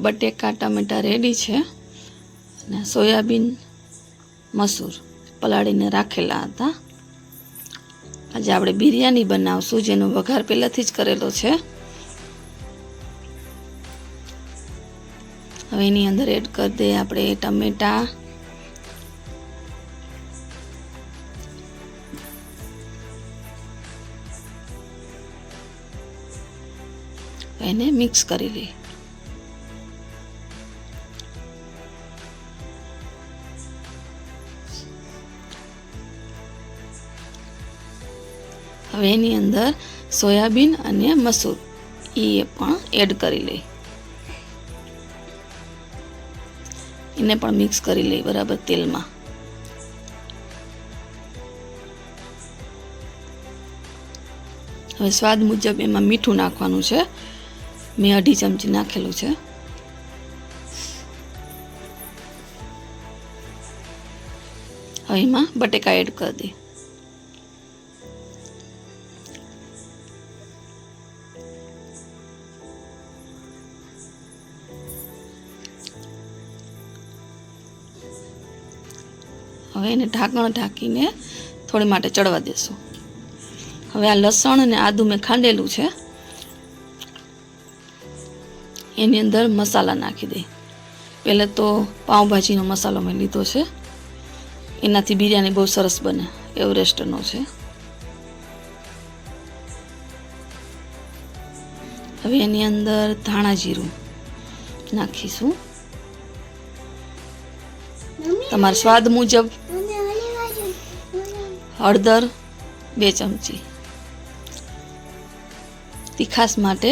બટેકા ટમેટા રેડી છે અને સોયાબીન મસૂર પલાળીને રાખેલા હતા. આજે આપણે બિરયાની બનાવશું, જેનો વઘાર પહેલાંથી જ કરેલો છે. હવે એની અંદર એડ કરી દઈએ આપણે ટમેટા, એને મિક્સ કરી લઈએ. હવે એની અંદર સોયાબીન અને મસૂર એ પણ એડ કરી લઈએ. એને પણ મિક્સ કરી લઈએ બરાબર તેલમાં. હવે સ્વાદ મુજબ એમાં મીઠું નાખવાનું છે. મેં 2.5 ચમચી નાખેલું છે. હવે એમાં બટેકા એડ કરી દઈએ. હવે એને ઢાંકણ ઢાંકીને થોડી માટે ચડવા દેશું. હવે આ લસણ અને આદુ મેં ખાંડેલું છે, એની અંદર મસાલા નાખી દઈ. પહેલાં તો પાઉંભાજીનો મસાલો મેં લીધો છે, એનાથી બિરયાની બહુ સરસ બને, એવરેસ્ટનો છે. હવે એની અંદર ધાણા જીરું નાખીશું, તમારા સ્વાદ મુજબ. હળદર 2 ચમચી, તીખાસ માટે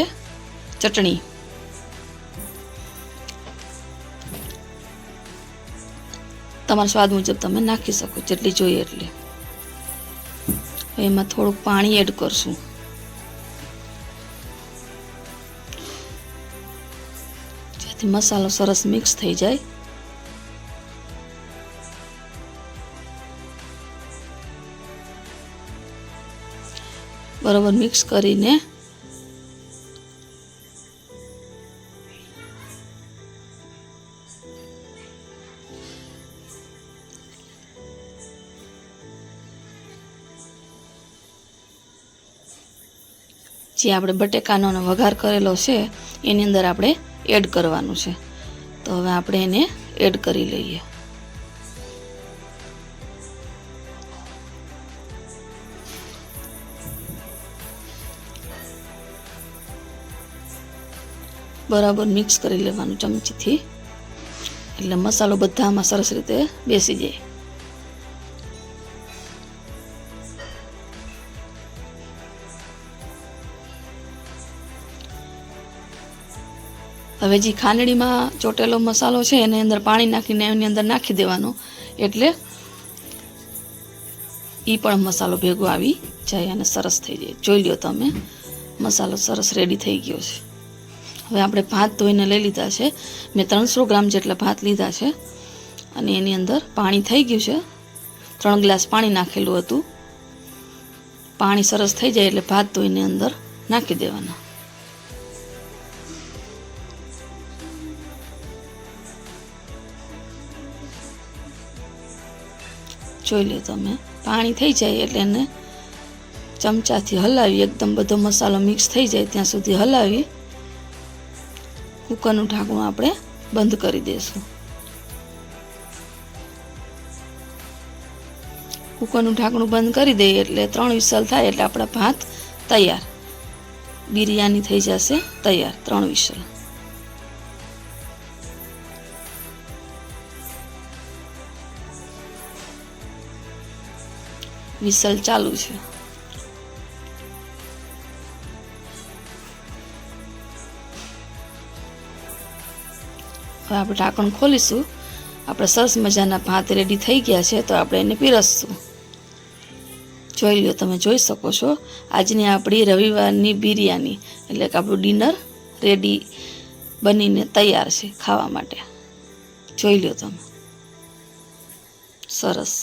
ચટણી, તમારા સ્વાદ મુજબ તમે નાખી શકો જેટલી જોઈએ એટલી. એમાં થોડુંક પાણી એડ કરશું. જેથી મસાલો સરસ મિક્સ થઈ જાય. બરાબર મિક્સ કરીને જે આપણે બટેકાનો વઘાર કરેલો છે એની અંદર આપણે એડ કરવાનું છે. તો હવે આપણે એને એડ કરી લઈએ. બરાબર મિક્સ કરી લેવાનું ચમચીથી, એટલે મસાલો બધામાં સરસ રીતે બેસી જાય. હવે જે ખાંડણીમાં ચોટેલો મસાલો છે એની અંદર પાણી નાખીને એની અંદર નાખી દેવાનો, એટલે એ પણ મસાલો ભેગો આવી જાય અને સરસ થઈ જાય. જોઈ લો તમે, મસાલો સરસ રેડી થઈ ગયો છે. હવે આપણે ભાત ધોઈને લઈ લીધા છે. મેં 300 ગ્રામ જેટલા ભાત લીધા છે અને એની અંદર પાણી થઈ ગયું છે. 3 ગ્લાસ પાણી નાખેલું હતું. પાણી સરસ થઈ જાય એટલે ભાત ધોઈને અંદર નાખી દેવાના. જોઈ લો તમે, પાણી થઈ જાય એટલે એને ચમચાથી હલાવી, એકદમ બધો મસાલો મિક્સ થઈ જાય ત્યાં સુધી હલાવી કુકરનું ઢાંકણું આપણે બંધ કરી દઈશું. કુકરનું ઢાંકણું બંધ કરી દઈએ એટલે 3 વિસલ થાય એટલે આપણા ભાત તૈયાર. બિરયાની થઈ જશે તૈયાર 3 વિસલ. વિસલ ચાલુ છે. હવે આપણે ઢાંકણ ખોલીશું. આપણે સરસ મજાના ભાત રેડી થઈ ગયા છે, તો આપણે એને પીરસશું. જોઈ લો તમે, જોઈ શકો છો આજની આપણી રવિવારની બિરયાની, એટલે કે આપણું ડિનર રેડી બનીને તૈયાર છે ખાવા માટે. જોઈ લો તમે, સરસ.